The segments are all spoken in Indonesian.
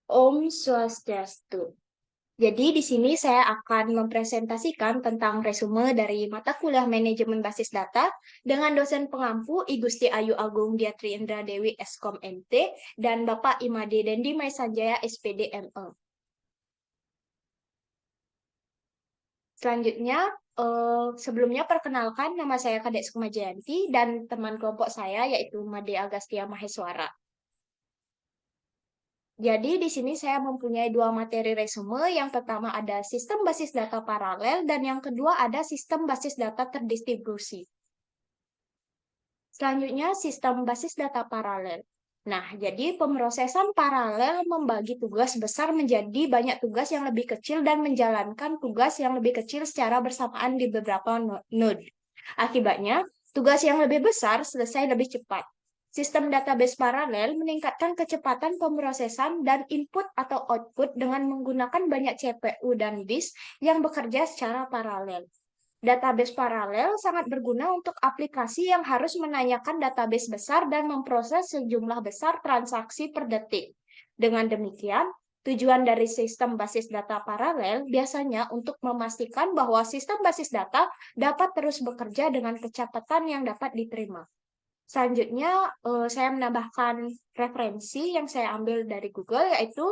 Om Swastiastu. Jadi di sini saya akan mempresentasikan tentang resume dari mata kuliah manajemen basis data dengan dosen pengampu I Gusti Ayu Agung Diatri Indra Dewi Eskom MT dan Bapak Imade Dendi Mai Sanjaya SPD ME. Selanjutnya, sebelumnya perkenalkan nama saya Kadek Sukma Jayanti dan teman kelompok saya yaitu Made Agastia Maheswara. Jadi di sini saya mempunyai dua materi resume. Yang pertama ada sistem basis data paralel dan yang kedua ada sistem basis data terdistribusi. Selanjutnya sistem basis data paralel. Nah, jadi pemrosesan paralel membagi tugas besar menjadi banyak tugas yang lebih kecil dan menjalankan tugas yang lebih kecil secara bersamaan di beberapa node. Akibatnya, tugas yang lebih besar selesai lebih cepat. Sistem database paralel meningkatkan kecepatan pemrosesan dan input atau output dengan menggunakan banyak CPU dan disk yang bekerja secara paralel. Database paralel sangat berguna untuk aplikasi yang harus menanyakan database besar dan memproses sejumlah besar transaksi per detik. Dengan demikian, tujuan dari sistem basis data paralel biasanya untuk memastikan bahwa sistem basis data dapat terus bekerja dengan kecepatan yang dapat diterima. Selanjutnya, saya menambahkan referensi yang saya ambil dari Google, yaitu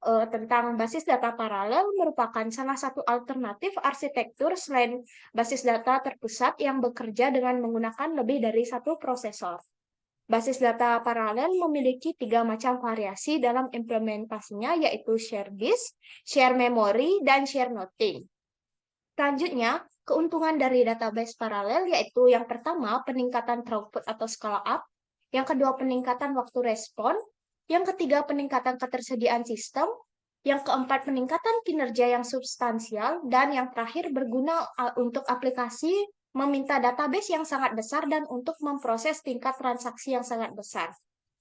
tentang basis data paralel merupakan salah satu alternatif arsitektur selain basis data terpusat yang bekerja dengan menggunakan lebih dari satu prosesor. Basis data paralel memiliki tiga macam variasi dalam implementasinya, yaitu share disk, share memory, dan share nothing. Selanjutnya, keuntungan dari database paralel yaitu yang pertama, peningkatan throughput atau scale up, yang kedua, peningkatan waktu respon, yang ketiga, peningkatan ketersediaan sistem, yang keempat, peningkatan kinerja yang substansial, dan yang terakhir, berguna untuk aplikasi meminta database yang sangat besar dan untuk memproses tingkat transaksi yang sangat besar.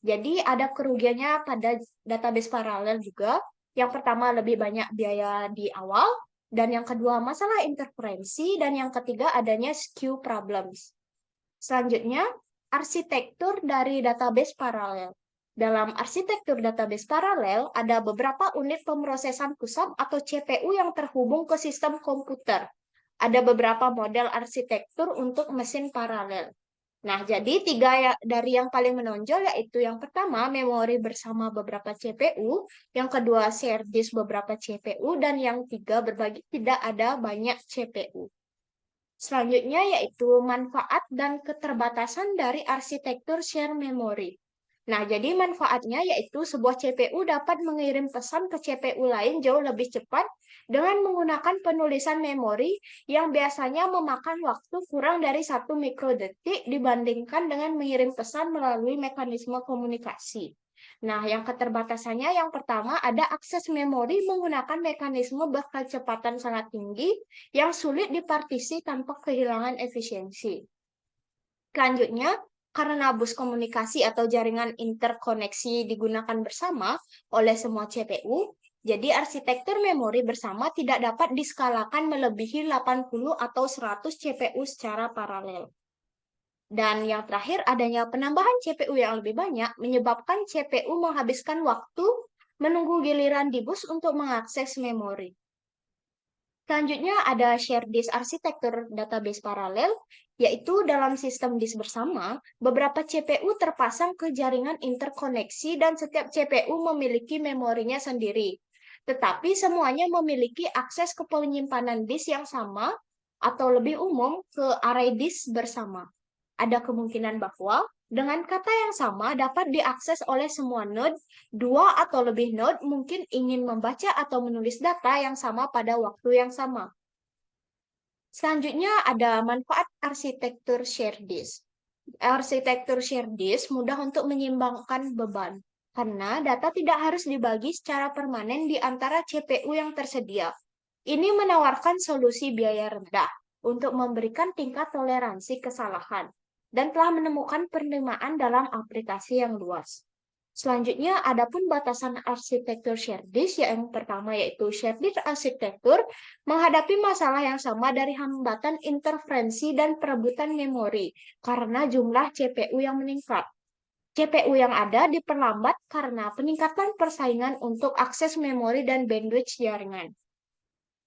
Jadi ada kerugiannya pada database paralel juga. Yang pertama, lebih banyak biaya di awal, dan yang kedua, masalah interferensi, dan yang ketiga, adanya skew problems. Selanjutnya, arsitektur dari database paralel. Dalam arsitektur database paralel, ada beberapa unit pemrosesan pusat atau CPU yang terhubung ke sistem komputer. Ada beberapa model arsitektur untuk mesin paralel. Nah, jadi tiga dari yang paling menonjol yaitu yang pertama, memori bersama beberapa CPU, yang kedua, share disk beberapa CPU, dan yang tiga, berbagi tidak ada banyak CPU. Selanjutnya yaitu manfaat dan keterbatasan dari arsitektur share memory. Nah, jadi manfaatnya yaitu sebuah CPU dapat mengirim pesan ke CPU lain jauh lebih cepat dengan menggunakan penulisan memori yang biasanya memakan waktu kurang dari 1 mikrodetik dibandingkan dengan mengirim pesan melalui mekanisme komunikasi. Nah, yang keterbatasannya yang pertama ada akses memori menggunakan mekanisme berkecepatan sangat tinggi yang sulit dipartisi tanpa kehilangan efisiensi. Selanjutnya, karena bus komunikasi atau jaringan interkoneksi digunakan bersama oleh semua CPU, jadi arsitektur memori bersama tidak dapat diskalakan melebihi 80 atau 100 CPU secara paralel. Dan yang terakhir, adanya penambahan CPU yang lebih banyak menyebabkan CPU menghabiskan waktu menunggu giliran di bus untuk mengakses memori. Selanjutnya ada share disk arsitektur database paralel, yaitu dalam sistem disk bersama, beberapa CPU terpasang ke jaringan interkoneksi dan setiap CPU memiliki memorinya sendiri. Tetapi semuanya memiliki akses ke penyimpanan disk yang sama atau lebih umum ke array disk bersama. Ada kemungkinan bahwa dengan kata yang sama dapat diakses oleh semua node, dua atau lebih node mungkin ingin membaca atau menulis data yang sama pada waktu yang sama. Selanjutnya ada manfaat arsitektur share disk. Arsitektur share disk mudah untuk menyeimbangkan beban, karena data tidak harus dibagi secara permanen di antara CPU yang tersedia. Ini menawarkan solusi biaya rendah untuk memberikan tingkat toleransi kesalahan dan telah menemukan penerimaan dalam aplikasi yang luas. Selanjutnya, adapun batasan arsitektur share disk yang pertama yaitu share disk arsitektur menghadapi masalah yang sama dari hambatan interferensi dan perebutan memori karena jumlah CPU yang meningkat. CPU yang ada diperlambat karena peningkatan persaingan untuk akses memori dan bandwidth jaringan.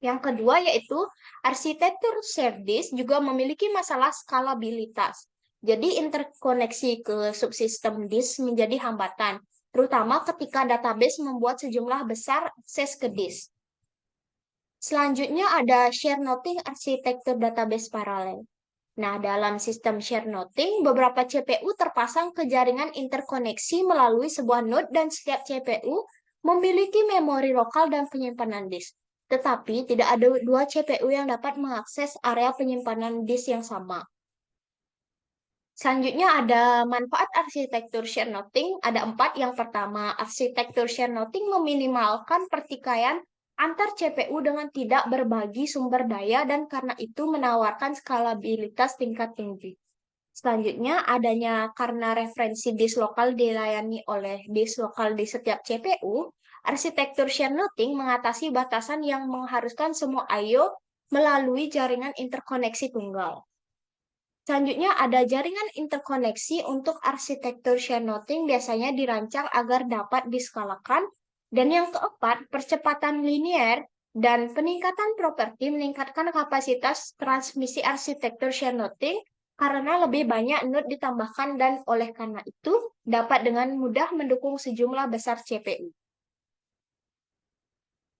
Yang kedua yaitu arsitektur shared disk juga memiliki masalah skalabilitas. Jadi interkoneksi ke subsistem disk menjadi hambatan, terutama ketika database membuat sejumlah besar akses ke disk. Selanjutnya ada share noting arsitektur database paralel. Nah, dalam sistem share noting, beberapa CPU terpasang ke jaringan interkoneksi melalui sebuah node dan setiap CPU memiliki memori lokal dan penyimpanan disk. Tetapi tidak ada dua CPU yang dapat mengakses area penyimpanan disk yang sama. Selanjutnya ada manfaat arsitektur share noting. Ada 4. Yang pertama, arsitektur share noting meminimalkan pertikaian antar CPU dengan tidak berbagi sumber daya dan karena itu menawarkan skalabilitas tingkat tinggi. Selanjutnya, adanya karena referensi disk lokal dilayani oleh disk lokal di setiap CPU, arsitektur share noting mengatasi batasan yang mengharuskan semua I/O melalui jaringan interkoneksi tunggal. Selanjutnya ada jaringan interkoneksi untuk arsitektur share noting biasanya dirancang agar dapat diskalakan. Dan yang keempat, percepatan linear dan peningkatan properti meningkatkan kapasitas transmisi arsitektur share noting karena lebih banyak node ditambahkan dan oleh karena itu dapat dengan mudah mendukung sejumlah besar CPU.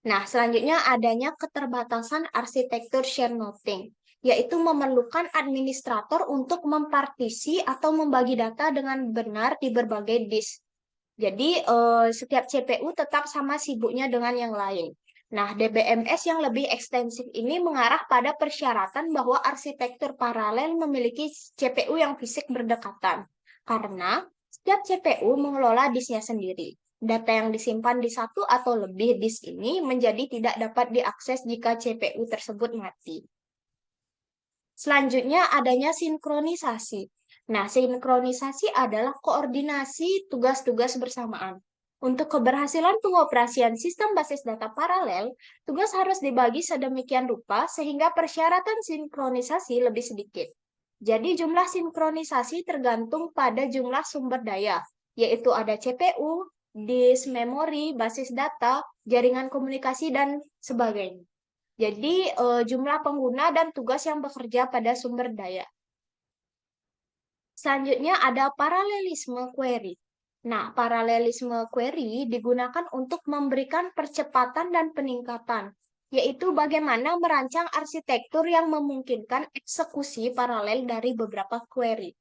Nah, selanjutnya adanya keterbatasan arsitektur share noting, yaitu memerlukan administrator untuk mempartisi atau membagi data dengan benar di berbagai disk. Jadi, setiap CPU tetap sama sibuknya dengan yang lain. Nah, DBMS yang lebih ekstensif ini mengarah pada persyaratan bahwa arsitektur paralel memiliki CPU yang fisik berdekatan, karena setiap CPU mengelola disknya sendiri. Data yang disimpan di satu atau lebih disk ini menjadi tidak dapat diakses jika CPU tersebut mati. Selanjutnya adanya sinkronisasi. Nah, sinkronisasi adalah koordinasi tugas-tugas bersamaan. Untuk keberhasilan pengoperasian sistem basis data paralel, tugas harus dibagi sedemikian rupa sehingga persyaratan sinkronisasi lebih sedikit. Jadi jumlah sinkronisasi tergantung pada jumlah sumber daya, yaitu ada CPU, disk, memori, basis data, jaringan komunikasi, dan sebagainya. Jadi, jumlah pengguna dan tugas yang bekerja pada sumber daya. Selanjutnya ada paralelisme query. Nah, paralelisme query digunakan untuk memberikan percepatan dan peningkatan, yaitu bagaimana merancang arsitektur yang memungkinkan eksekusi paralel dari beberapa query.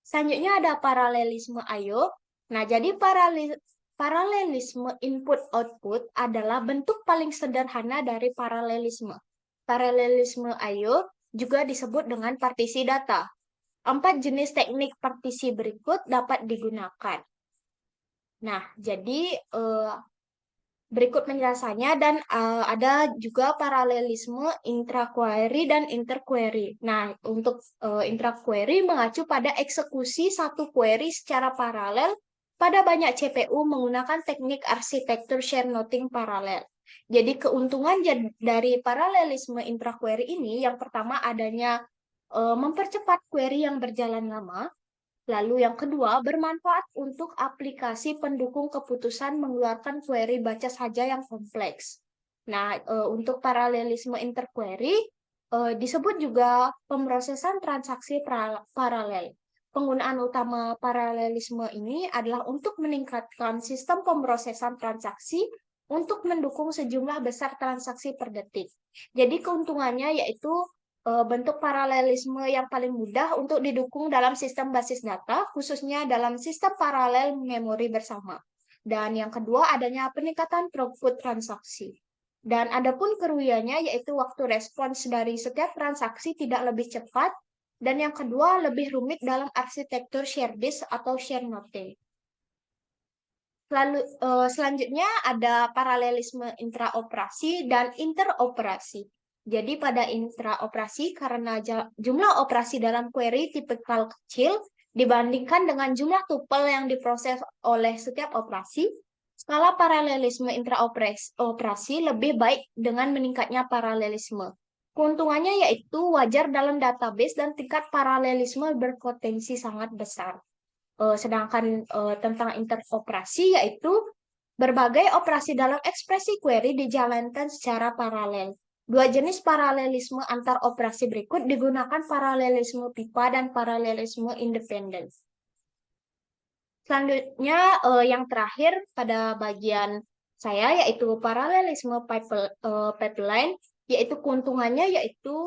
Selanjutnya ada paralelisme I/O. Nah, jadi paralelisme input-output adalah bentuk paling sederhana dari paralelisme. Paralelisme I/O juga disebut dengan partisi data. 4 jenis teknik partisi berikut dapat digunakan. Nah, jadi berikut penjelasannya dan ada juga paralelisme intra-query dan inter-query. Nah, untuk intra-query mengacu pada eksekusi satu query secara paralel pada banyak CPU menggunakan teknik arsitektur share noting paralel. Jadi keuntungan dari paralelisme intra-query ini yang pertama adanya mempercepat query yang berjalan lama. Lalu yang kedua, bermanfaat untuk aplikasi pendukung keputusan mengeluarkan query baca saja yang kompleks. Nah, untuk paralelisme interquery disebut juga pemrosesan transaksi paralel. Penggunaan utama paralelisme ini adalah untuk meningkatkan sistem pemrosesan transaksi untuk mendukung sejumlah besar transaksi per detik. Jadi keuntungannya yaitu bentuk paralelisme yang paling mudah untuk didukung dalam sistem basis data, khususnya dalam sistem paralel memori bersama. Dan yang kedua, adanya peningkatan throughput transaksi. Dan adapun kerugiannya yaitu waktu respons dari setiap transaksi tidak lebih cepat. Dan yang kedua, lebih rumit dalam arsitektur share disk atau share noting. Lalu selanjutnya ada paralelisme intraoperasi dan interoperasi. Jadi pada intraoperasi karena jumlah operasi dalam query tipikal kecil dibandingkan dengan jumlah tupel yang diproses oleh setiap operasi, skala paralelisme intraoperasi lebih baik dengan meningkatnya paralelisme. Keuntungannya yaitu wajar dalam database dan tingkat paralelisme berpotensi sangat besar. Sedangkan tentang interoperasi yaitu berbagai operasi dalam ekspresi query dijalankan secara paralel. Dua jenis paralelisme antar operasi berikut digunakan paralelisme pipa dan paralelisme independen. Selanjutnya, yang terakhir pada bagian saya yaitu paralelisme pipeline, yaitu keuntungannya yaitu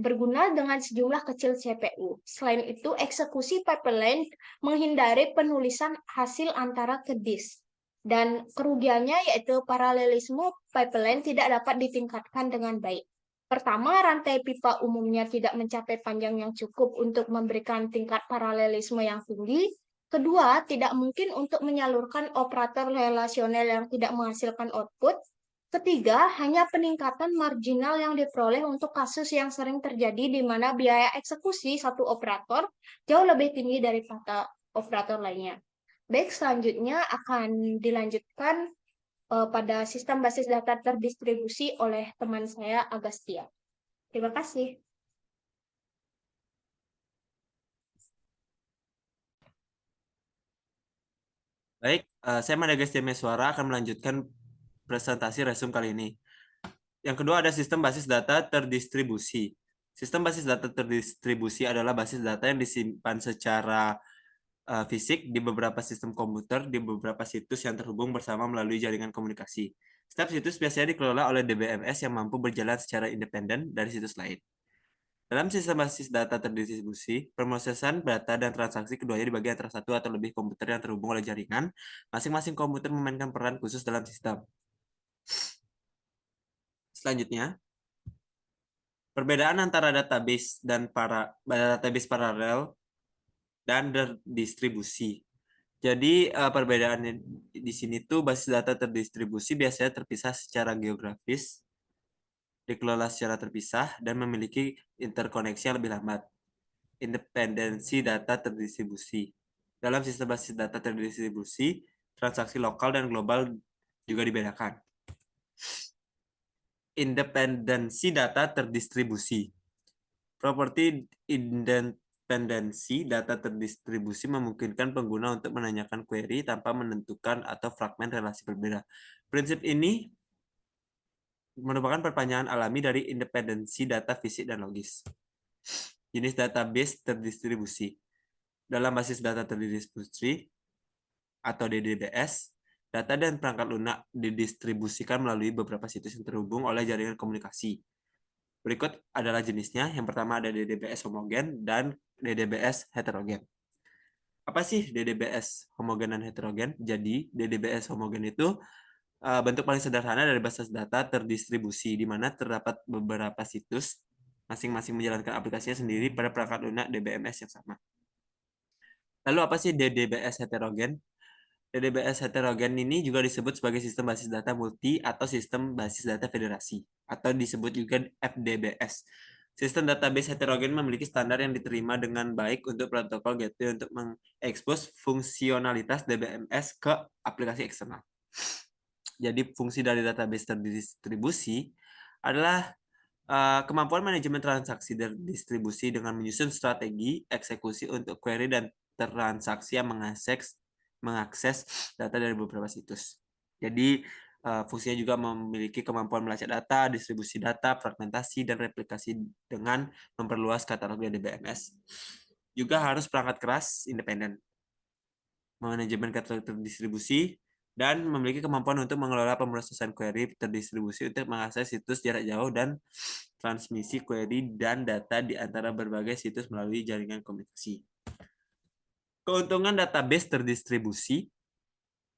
berguna dengan sejumlah kecil CPU. Selain itu, eksekusi pipeline menghindari penulisan hasil antara ke disk. Dan kerugiannya yaitu paralelisme pipeline tidak dapat ditingkatkan dengan baik. Pertama, rantai pipa umumnya tidak mencapai panjang yang cukup untuk memberikan tingkat paralelisme yang tinggi. Kedua, tidak mungkin untuk menyalurkan operator relasional yang tidak menghasilkan output. Ketiga, hanya peningkatan marginal yang diperoleh untuk kasus yang sering terjadi di mana biaya eksekusi satu operator jauh lebih tinggi daripada operator lainnya. Baik, selanjutnya akan dilanjutkan pada sistem basis data terdistribusi oleh teman saya, Agastya. Terima kasih. Baik, saya Madagas Suara akan melanjutkan presentasi resume kali ini. Yang kedua ada sistem basis data terdistribusi. Sistem basis data terdistribusi adalah basis data yang disimpan secara fisik di beberapa sistem komputer di beberapa situs yang terhubung bersama melalui jaringan komunikasi. Setiap situs biasanya dikelola oleh DBMS yang mampu berjalan secara independen dari situs lain. Dalam sistem basis data terdistribusi, pemrosesan data dan transaksi keduanya dibagi antara satu atau lebih komputer yang terhubung oleh jaringan. Masing-masing komputer memainkan peran khusus dalam sistem. Selanjutnya, perbedaan antara database dan database paralel dan terdistribusi. Jadi perbedaannya di sini tuh basis data terdistribusi biasanya terpisah secara geografis, dikelola secara terpisah, dan memiliki interkoneksi yang lebih lambat. Independensi data terdistribusi. Dalam sistem basis data terdistribusi, transaksi lokal dan global juga dibedakan. Independensi data terdistribusi. Properti independensi data terdistribusi memungkinkan pengguna untuk menanyakan query tanpa menentukan atau fragmen relasi berbeda. Prinsip ini merupakan perpanjangan alami dari independensi data fisik dan logis. Jenis database terdistribusi. Dalam basis data terdistribusi atau DDBS, data dan perangkat lunak didistribusikan melalui beberapa situs yang terhubung oleh jaringan komunikasi. Berikut adalah jenisnya. Yang pertama ada DDBS homogen dan DDBS heterogen. Apa sih DDBS homogen dan heterogen? Jadi, DDBS homogen itu bentuk paling sederhana dari basis data terdistribusi, di mana terdapat beberapa situs masing-masing menjalankan aplikasinya sendiri pada perangkat lunak DBMS yang sama. Lalu apa sih DDBS heterogen? DDBS heterogen ini juga disebut sebagai sistem basis data multi atau sistem basis data federasi, atau disebut juga FDBS. Sistem database heterogen memiliki standar yang diterima dengan baik untuk protokol gateway untuk mengekspos fungsionalitas DBMS ke aplikasi eksternal. Jadi fungsi dari database terdistribusi adalah kemampuan manajemen transaksi terdistribusi dengan menyusun strategi eksekusi untuk query dan transaksi yang mengakses data dari beberapa situs. Jadi fungsinya juga memiliki kemampuan melacak data, distribusi data, fragmentasi, dan replikasi dengan memperluas katalog DBMS. Juga harus perangkat keras independen, manajemen katalog terdistribusi, dan memiliki kemampuan untuk mengelola pemrosesan query terdistribusi untuk mengakses situs jarak jauh dan transmisi query dan data di antara berbagai situs melalui jaringan komunikasi. Keuntungan database terdistribusi.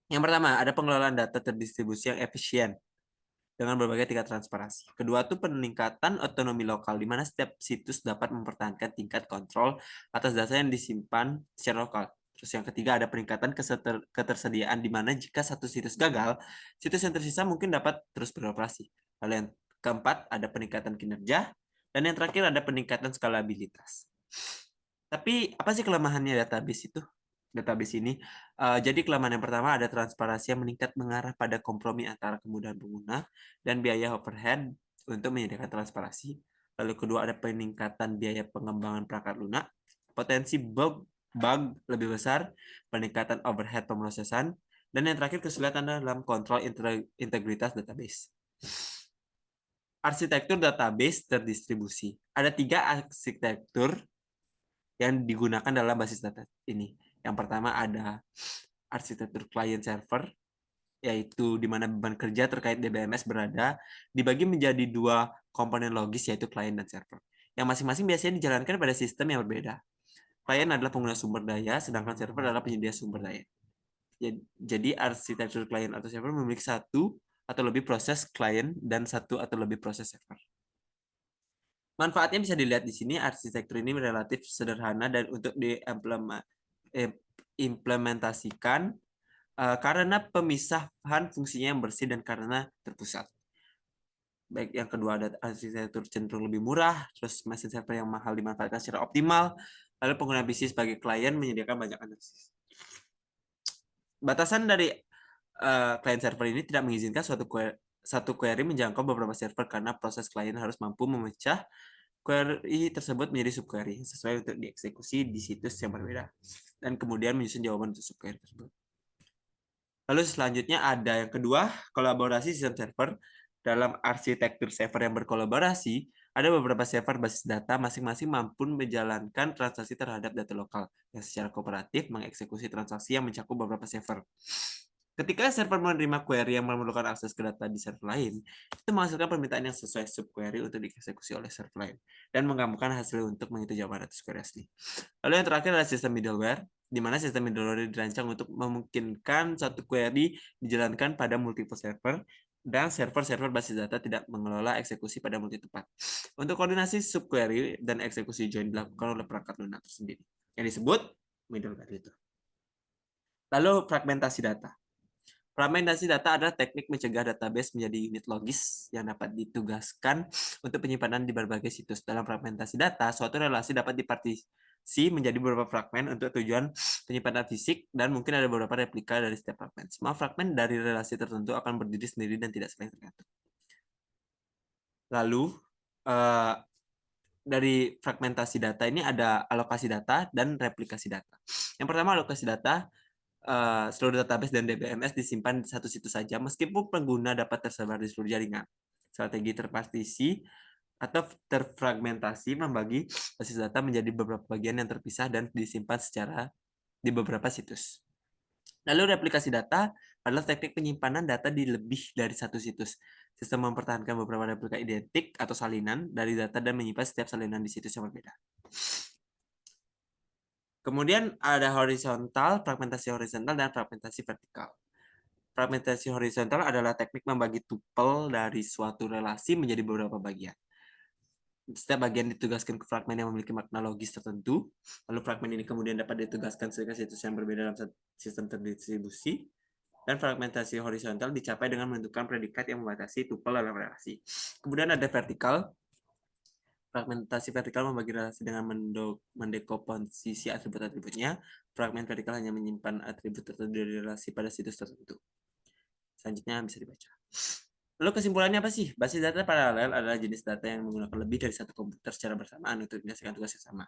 Yang pertama, ada pengelolaan data terdistribusi yang efisien dengan berbagai tingkat transparansi. Kedua itu peningkatan otonomi lokal, di mana setiap situs dapat mempertahankan tingkat kontrol atas data yang disimpan secara lokal. Terus yang ketiga ada peningkatan ketersediaan, di mana jika satu situs gagal, situs yang tersisa mungkin dapat terus beroperasi. Lalu yang keempat ada peningkatan kinerja, dan yang terakhir ada peningkatan skalabilitas. Tapi apa sih kelemahannya database itu? Database ini. Jadi kelemahan yang pertama ada transparansi yang meningkat mengarah pada kompromi antara kemudahan pengguna dan biaya overhead untuk menyediakan transparansi. Lalu kedua ada peningkatan biaya pengembangan perangkat lunak, potensi bug bug lebih besar, peningkatan overhead pemrosesan, dan yang terakhir kesulitan dalam kontrol integritas database. Arsitektur database terdistribusi. Ada 3 arsitektur yang digunakan dalam basis data ini. Yang pertama ada arsitektur client server, yaitu di mana beban kerja terkait DBMS berada dibagi menjadi 2 komponen logis, yaitu client dan server, yang masing-masing biasanya dijalankan pada sistem yang berbeda. Client adalah pengguna sumber daya, sedangkan server adalah penyedia sumber daya. Jadi arsitektur client atau server memiliki satu atau lebih proses client dan satu atau lebih proses server. Manfaatnya bisa dilihat di sini. Arsitektur ini relatif sederhana dan untuk diimplementasikan karena pemisahan fungsinya yang bersih dan karena terpusat. Baik, yang kedua ada arsitektur cenderung lebih murah, terus mesin server yang mahal dimanfaatkan secara optimal, lalu pengguna bisnis sebagai klien menyediakan banyak analisis. Batasan dari client server ini tidak mengizinkan satu query menjangkau beberapa server karena proses klien harus mampu memecah query tersebut menjadi subquery sesuai untuk dieksekusi di situs yang berbeda dan kemudian menyusun jawaban untuk subquery tersebut. Lalu selanjutnya ada yang kedua, kolaborasi sistem server. Dalam arsitektur server yang berkolaborasi, ada beberapa server basis data masing-masing mampu menjalankan transaksi terhadap data lokal yang secara kooperatif mengeksekusi transaksi yang mencakup beberapa server. Ketika server menerima query yang memerlukan akses ke data di server lain, itu menghasilkan permintaan yang sesuai subquery untuk dieksekusi oleh server lain dan menggabungkan hasil untuk menghitung jawaban atas query asli. Lalu yang terakhir adalah sistem middleware, di mana sistem middleware dirancang untuk memungkinkan satu query dijalankan pada multiple server dan server-server basis data tidak mengelola eksekusi pada multi tempat. Untuk koordinasi subquery dan eksekusi join dilakukan oleh perangkat lunak tersendiri yang disebut middleware itu. Lalu fragmentasi data. Fragmentasi data adalah teknik mencegah database menjadi unit logis yang dapat ditugaskan untuk penyimpanan di berbagai situs. Dalam fragmentasi data, suatu relasi dapat dipartisi menjadi beberapa fragmen untuk tujuan penyimpanan fisik dan mungkin ada beberapa replika dari setiap fragmen. Semua fragmen dari relasi tertentu akan berdiri sendiri dan tidak saling tergantung. Lalu, dari fragmentasi data ini ada alokasi data dan replikasi data. Yang pertama, alokasi data. Seluruh database dan DBMS disimpan di satu situs saja, meskipun pengguna dapat tersebar di seluruh jaringan. Strategi terpartisi atau terfragmentasi membagi basis data menjadi beberapa bagian yang terpisah dan disimpan secara di beberapa situs. Lalu replikasi data adalah teknik penyimpanan data di lebih dari satu situs. Sistem mempertahankan beberapa replika identik atau salinan dari data dan menyimpan setiap salinan di situs yang berbeda. Kemudian ada horizontal, fragmentasi horizontal, dan fragmentasi vertikal. Fragmentasi horizontal adalah teknik membagi tupel dari suatu relasi menjadi beberapa bagian. Setiap bagian ditugaskan ke fragmen yang memiliki makna logis tertentu. Lalu fragmen ini kemudian dapat ditugaskan ke situs yang berbeda dalam sistem terdistribusi. Dan fragmentasi horizontal dicapai dengan menentukan predikat yang membatasi tupel dalam relasi. Kemudian ada vertikal. Fragmentasi vertikal membagi relasi dengan mendekomposisi atribut-atributnya. Fragmen vertikal hanya menyimpan atribut tertentu dari relasi pada situs tertentu. Selanjutnya bisa dibaca. Lalu kesimpulannya apa sih? Basis data paralel adalah jenis data yang menggunakan lebih dari satu komputer secara bersamaan untuk menyelesaikan tugas yang sama.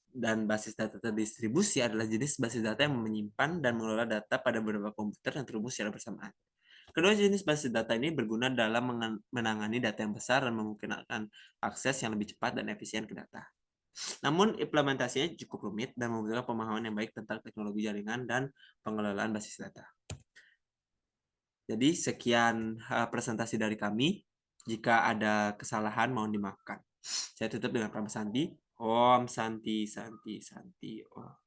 Dan basis data terdistribusi adalah jenis basis data yang menyimpan dan mengelola data pada beberapa komputer yang terhubung secara bersamaan. Kedua jenis basis data ini berguna dalam menangani data yang besar dan memungkinkan akses yang lebih cepat dan efisien ke data. Namun implementasinya cukup rumit dan membutuhkan pemahaman yang baik tentang teknologi jaringan dan pengelolaan basis data. Jadi sekian presentasi dari kami. Jika ada kesalahan mohon dimaafkan. Saya tutup dengan Pram Santi. Om Santi Santi Santi Om.